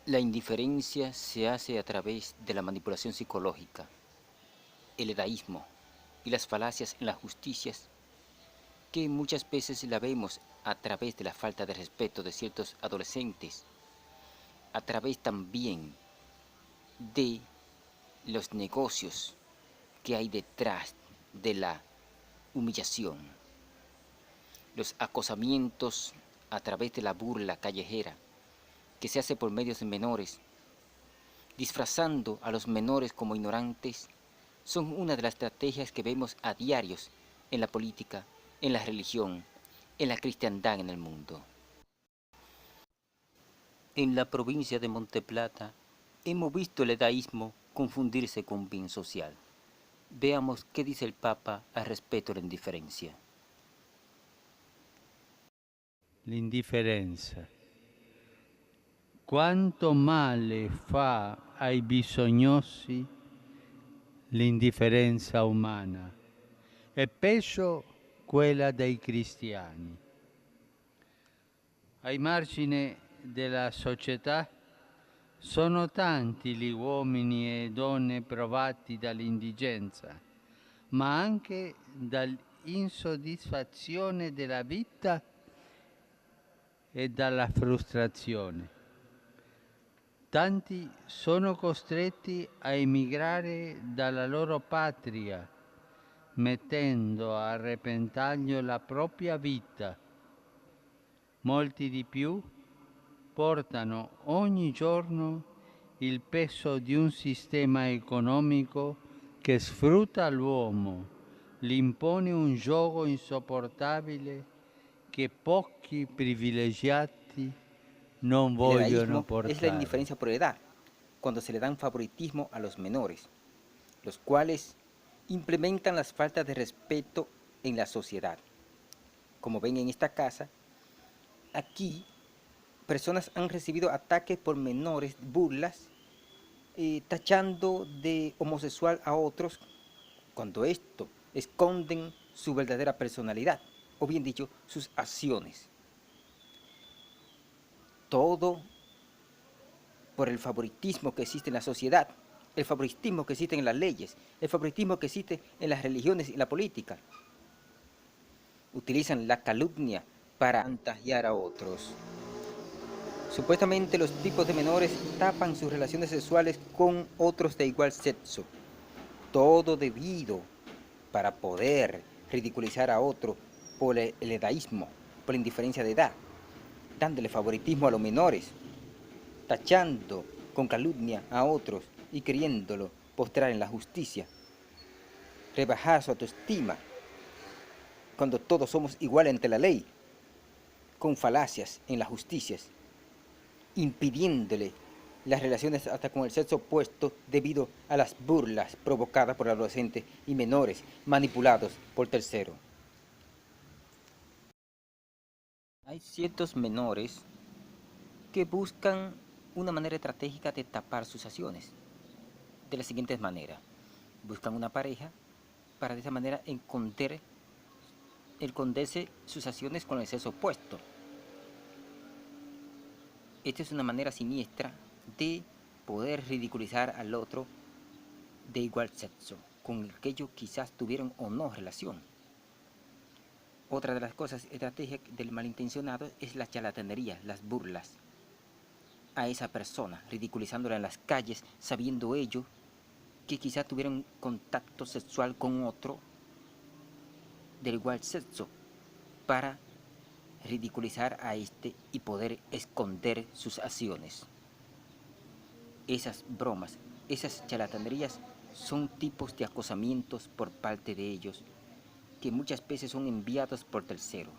La indiferencia se hace a través de la manipulación psicológica, el edaísmo y las falacias en las justicias, que muchas veces la vemos a través de la falta de respeto de ciertos adolescentes, a través también de los negocios que hay detrás de la humillación, los acosamientos a través de la burla callejera que se hace por medios de menores, disfrazando a los menores como ignorantes, son una de las estrategias que vemos a diarios en la política, en la religión, en la cristiandad en el mundo. En la provincia de Monteplata hemos visto el edaísmo confundirse con bien social. Veamos qué dice el Papa al respecto de la indiferencia. L'indifferenza. Quanto male fa ai bisognosi l'indifferenza umana e peggio quella dei cristiani. Ai margini della società sono tanti gli uomini e donne provati dall'indigenza, ma anche dall'insoddisfazione della vita e dalla frustrazione. Tanti sono costretti a emigrare dalla loro patria, mettendo a repentaglio la propria vita. Molti di più portano ogni giorno il peso di un sistema economico che sfrutta l'uomo, gli impone un gioco insopportabile che pochi privilegiati non El vogliono edaísmo es la portare. indiferencia por edad, cuando se le dan favoritismo a los menores, los cuales implementan las faltas de respeto en la sociedad. Como ven en esta casa, aquí personas han recibido ataques por menores, burlas, tachando de homosexual a otros, cuando esto esconden su verdadera personalidad, o bien dicho, sus acciones. Todo por el favoritismo que existe en la sociedad, el favoritismo que existe en las leyes, el favoritismo que existe en las religiones y la política. Utilizan la calumnia para chantajear a otros. Supuestamente los tipos de menores tapan sus relaciones sexuales con otros de igual sexo. Todo debido para poder ridiculizar a otro por el edaísmo, por la indiferencia de edad, dándole favoritismo a los menores, tachando con calumnia a otros y queriéndolo postrar en la justicia, rebajar su autoestima, cuando todos somos iguales ante la ley, con falacias en las justicias, impidiéndole las relaciones hasta con el sexo opuesto debido a las burlas provocadas por adolescentes y menores manipulados por terceros. Hay ciertos menores que buscan una manera estratégica de tapar sus acciones, de la siguiente manera: buscan una pareja para de esa manera esconderse sus acciones con el sexo opuesto. Esta es una manera siniestra de poder ridiculizar al otro de igual sexo, con el que ellos quizás tuvieron o no relación. Otra de las cosas estrategias del malintencionado es la charlatanería, las burlas a esa persona, ridiculizándola en las calles, sabiendo ellos que quizás tuvieron contacto sexual con otro del igual sexo, para ridiculizar a este y poder esconder sus acciones. Esas bromas, esas charlatanerías son tipos de acosamientos por parte de ellos que muchas veces son enviados por terceros.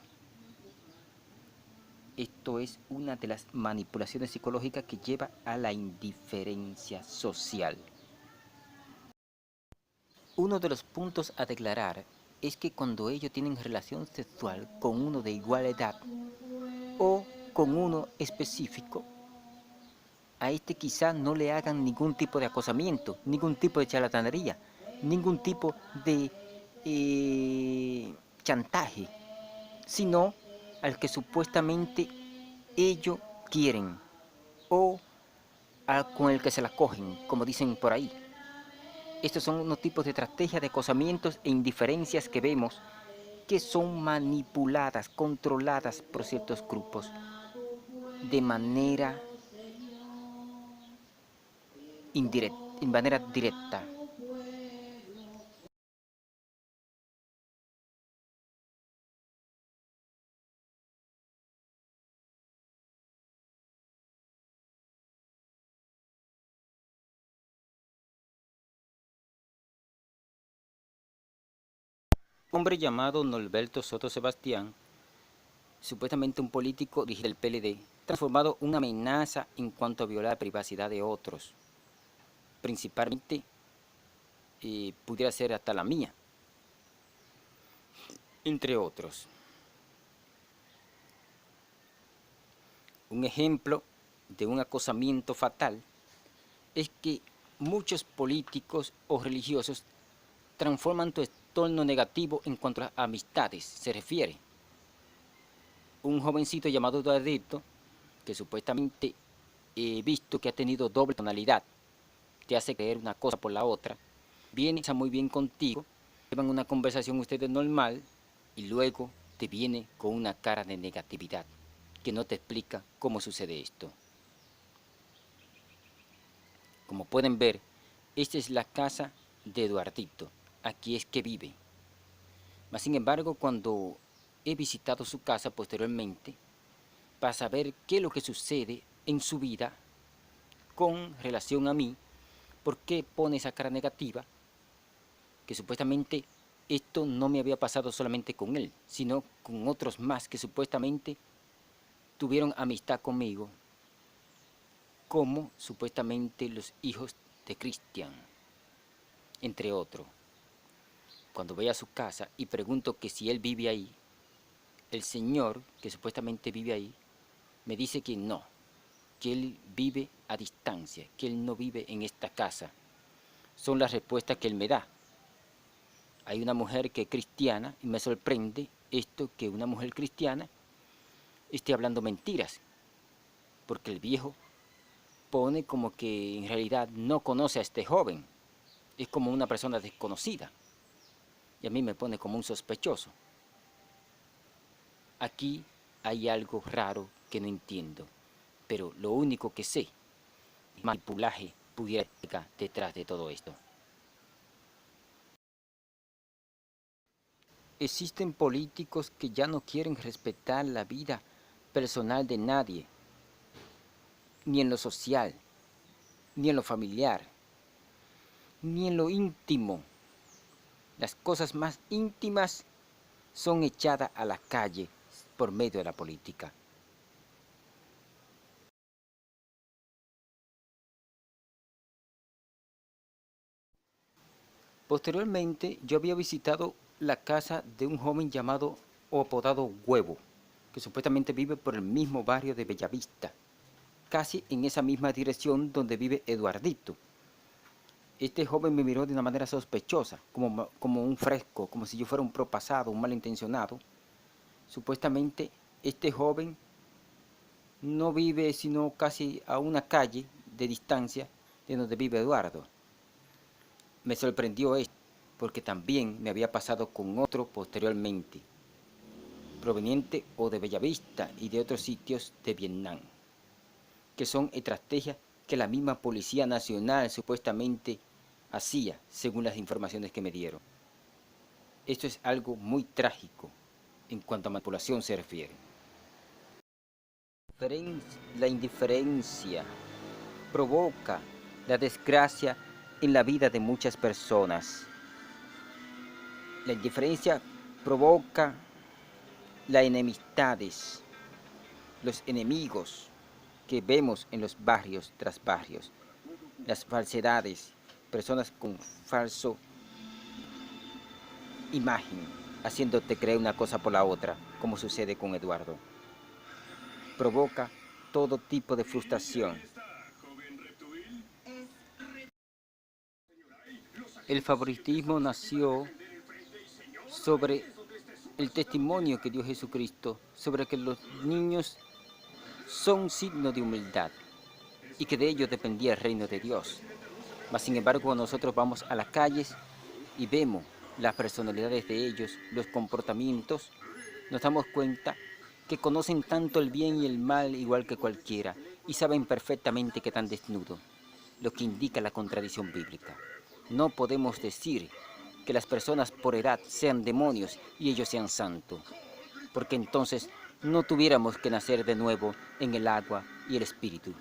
Esto es una de las manipulaciones psicológicas que lleva a la indiferencia social. Uno de los puntos a declarar es que cuando ellos tienen relación sexual con uno de igual edad o con uno específico, a este quizá no le hagan ningún tipo de acosamiento, ningún tipo de charlatanería, ningún tipo de chantaje, sino al que supuestamente ellos quieren, o con el que se la cogen, como dicen por ahí. Estos son unos tipos de estrategias de acosamientos e indiferencias que vemos que son manipuladas, controladas por ciertos grupos de manera indirecta, en manera directa. Un hombre llamado Norberto Soto Sebastián, supuestamente un político del PLD, transformado en una amenaza en cuanto a violar la privacidad de otros, principalmente pudiera ser hasta la mía, entre otros. Un ejemplo de un acosamiento fatal es que muchos políticos o religiosos transforman tu entorno negativo en cuanto a amistades se refiere. Un jovencito llamado Eduardito, que supuestamente he visto que ha tenido doble tonalidad, te hace creer una cosa por la otra, viene, está muy bien contigo, llevan una conversación ustedes normal y luego te viene con una cara de negatividad que no te explica cómo sucede esto. Como pueden ver, esta es la casa de Eduardito, aquí es que vive. Mas sin embargo, cuando he visitado su casa posteriormente, para saber qué es lo que sucede en su vida con relación a mí, por qué pone esa cara negativa, que supuestamente esto no me había pasado solamente con él, sino con otros más que supuestamente tuvieron amistad conmigo, como supuestamente los hijos de Cristian, entre otros. Cuando voy a su casa y pregunto que si él vive ahí, el señor que supuestamente vive ahí me dice que no, que él vive a distancia, que él no vive en esta casa. Son las respuestas que él me da. Hay una mujer que es cristiana y me sorprende esto, que una mujer cristiana esté hablando mentiras, porque el viejo pone como que en realidad no conoce a este joven, es como una persona desconocida, y a mí me pone como un sospechoso. Aquí hay algo raro que no entiendo, pero lo único que sé es manipulaje pudiera estar detrás de todo esto. Existen políticos que ya no quieren respetar la vida personal de nadie, ni en lo social, ni en lo familiar, ni en lo íntimo. Las cosas más íntimas son echadas a la calle por medio de la política. Posteriormente, yo había visitado la casa de un joven llamado o apodado Huevo, que supuestamente vive por el mismo barrio de Bellavista, casi en esa misma dirección donde vive Eduardito. Este joven me miró de una manera sospechosa, como un fresco, como si yo fuera un propasado, un malintencionado. Supuestamente este joven no vive sino casi a una calle de distancia de donde vive Eduardo. Me sorprendió esto, porque también me había pasado con otro posteriormente, proveniente o de Bellavista y de otros sitios de Vietnam, que son estrategias que la misma Policía Nacional supuestamente hacía, según las informaciones que me dieron. Esto es algo muy trágico en cuanto a manipulación se refiere. La indiferencia provoca la desgracia en la vida de muchas personas. La indiferencia provoca las enemistades, los enemigos que vemos en los barrios tras barrios, las falsedades, personas con falso imagen, haciéndote creer una cosa por la otra, como sucede con Eduardo. Provoca todo tipo de frustración. El favoritismo nació sobre el testimonio que dio Jesucristo, sobre que los niños son signo de humildad. y que de ellos dependía el reino de Dios. Mas sin embargo, cuando nosotros vamos a las calles y vemos las personalidades de ellos, los comportamientos, nos damos cuenta que conocen tanto el bien y el mal igual que cualquiera y saben perfectamente que están desnudos, lo que indica la contradicción bíblica. No podemos decir que las personas por edad sean demonios y ellos sean santos, porque entonces no tuviéramos que nacer de nuevo en el agua y el espíritu.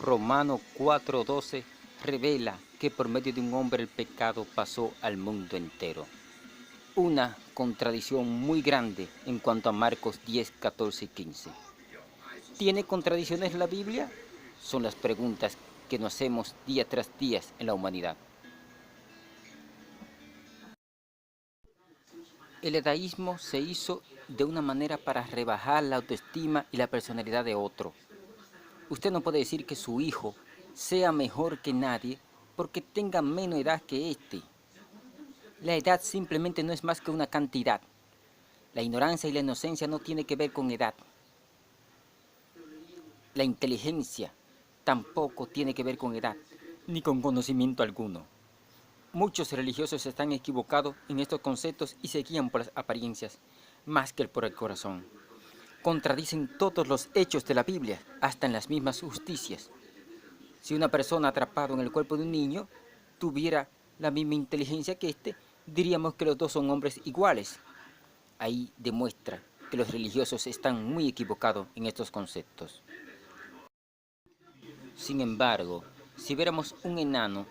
Romano 4:12 revela que por medio de un hombre el pecado pasó al mundo entero. Una contradicción muy grande en cuanto a Marcos 10, 14 y 15. ¿Tiene contradicciones la Biblia? Son las preguntas que nos hacemos día tras día en la humanidad. El edaísmo se hizo de una manera para rebajar la autoestima y la personalidad de otro. Usted no puede decir que su hijo sea mejor que nadie porque tenga menos edad que éste. La edad simplemente no es más que una cantidad. La ignorancia y la inocencia no tienen que ver con edad. La inteligencia tampoco tiene que ver con edad, ni con conocimiento alguno. Muchos religiosos están equivocados en estos conceptos y se guían por las apariencias, más que por el corazón. Contradicen todos los hechos de la Biblia, hasta en las mismas justicias. Si una persona atrapada en el cuerpo de un niño tuviera la misma inteligencia que éste, diríamos que los dos son hombres iguales. Ahí demuestra que los religiosos están muy equivocados en estos conceptos. Sin embargo, si viéramos un enano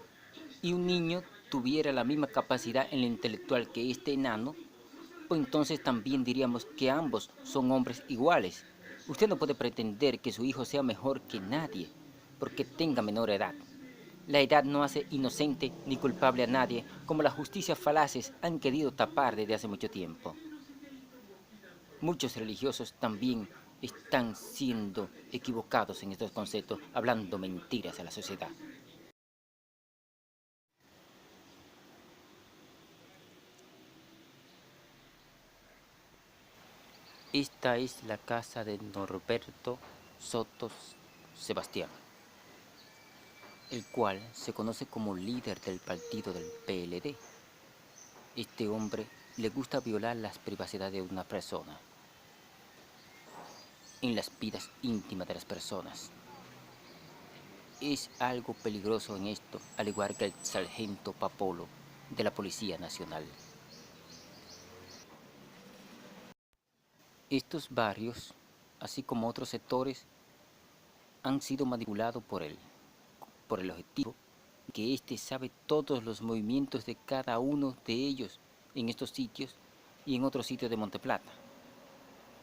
y un niño tuviera la misma capacidad en lo intelectual que este enano, pues entonces también diríamos que ambos son hombres iguales. Usted no puede pretender que su hijo sea mejor que nadie porque tenga menor edad. La edad no hace inocente ni culpable a nadie, como las justicias falaces han querido tapar desde hace mucho tiempo. Muchos religiosos también están siendo equivocados en estos conceptos, hablando mentiras a la sociedad. Esta es la casa de Norberto Soto Sebastián, el cual se conoce como líder del partido del PLD. Este hombre le gusta violar las privacidades de una persona, en las vidas íntimas de las personas. Es algo peligroso en esto, al igual que el sargento Papolo de la Policía Nacional. Estos barrios, así como otros sectores, han sido manipulados por él, por el objetivo que éste sabe todos los movimientos de cada uno de ellos en estos sitios y en otros sitios de Monteplata.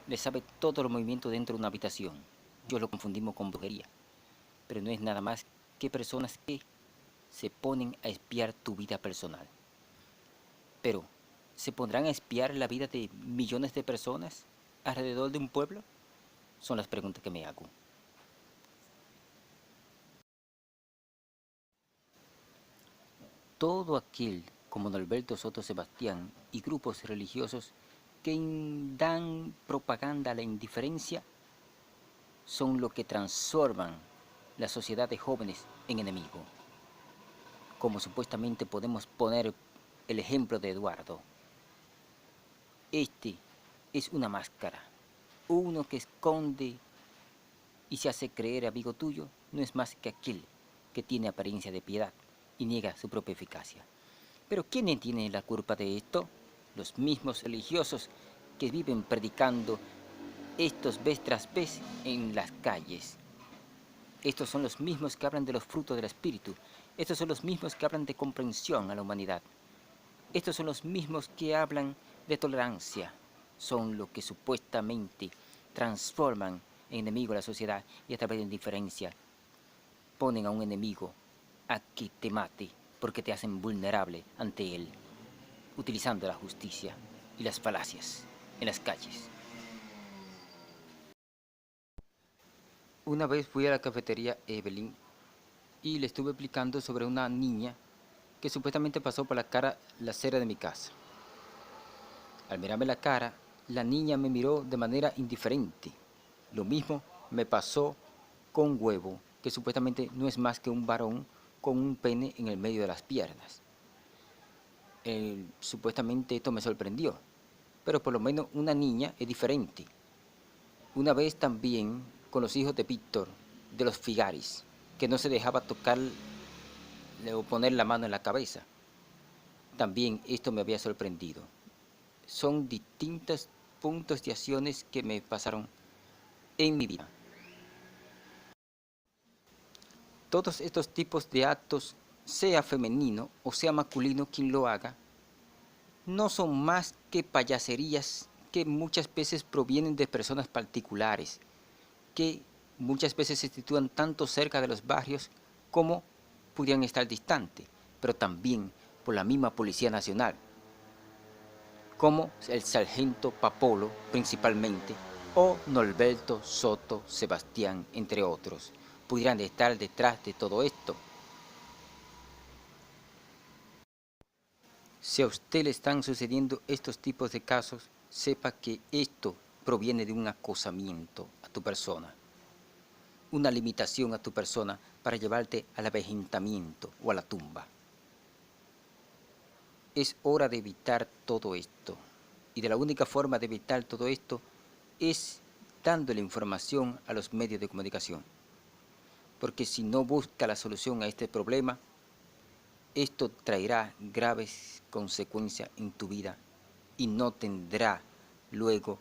Le sabe todos los movimientos dentro de una habitación. Yo lo confundimos con brujería, pero no es nada más que personas que se ponen a espiar tu vida personal. Pero, ¿se pondrán a espiar la vida de millones de personas alrededor de un pueblo? Son las preguntas que me hago. Todo aquel como Norberto Soto Sebastián y grupos religiosos que dan propaganda a la indiferencia son lo que transforman la sociedad de jóvenes en enemigo. Como supuestamente podemos poner el ejemplo de Eduardo. Este es una máscara. Uno que esconde y se hace creer amigo tuyo no es más que aquel que tiene apariencia de piedad y niega su propia eficacia. Pero ¿quiénes tienen la culpa de esto? Los mismos religiosos que viven predicando estos vez tras vez en las calles. Estos son los mismos que hablan de los frutos del Espíritu. Estos son los mismos que hablan de comprensión a la humanidad. Estos son los mismos que hablan de tolerancia. Son los que supuestamente transforman en enemigo a la sociedad y a través de indiferencia ponen a un enemigo a que te mate porque te hacen vulnerable ante él, utilizando la justicia y las falacias en las calles. Una vez fui a la cafetería Evelyn y le estuve explicando sobre una niña que supuestamente pasó por la acera de mi casa. Al mirarme la cara, la niña me miró de manera indiferente. Lo mismo me pasó con huevo, que supuestamente no es más que un varón con un pene en el medio de las piernas. Supuestamente esto me sorprendió, pero por lo menos una niña es diferente. Una vez también con los hijos de Víctor, de los Figaris, que no se dejaba tocar o poner la mano en la cabeza. También esto me había sorprendido. Son distintos puntos de acciones que me pasaron en mi vida. Todos estos tipos de actos, sea femenino o sea masculino quien lo haga, no son más que payaserías que muchas veces provienen de personas particulares, que muchas veces se sitúan tanto cerca de los barrios como pudieran estar distantes, pero también por la misma Policía Nacional, como el sargento Papolo principalmente, o Norberto Soto Sebastián, entre otros, pudieran estar detrás de todo esto. Si a usted le están sucediendo estos tipos de casos, sepa que esto proviene de un acosamiento a tu persona, una limitación a tu persona para llevarte al avejentamiento o a la tumba. Es hora de evitar todo esto, y de la única forma de evitar todo esto es dándole información a los medios de comunicación, porque si no busca la solución a este problema, esto traerá graves consecuencias en tu vida y no tendrá luego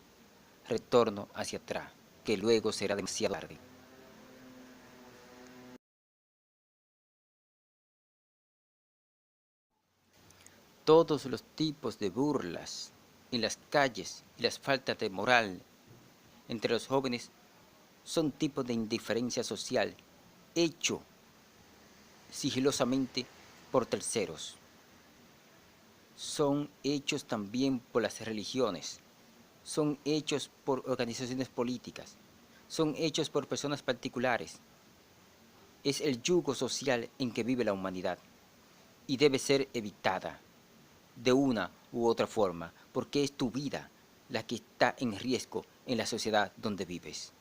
retorno hacia atrás, que luego será demasiado tarde. Todos los tipos de burlas en las calles y las faltas de moral entre los jóvenes son tipos de indiferencia social hecho sigilosamente por terceros. Son hechos también por las religiones, son hechos por organizaciones políticas, son hechos por personas particulares. Es el yugo social en que vive la humanidad y debe ser evitada de una u otra forma, porque es tu vida la que está en riesgo en la sociedad donde vives.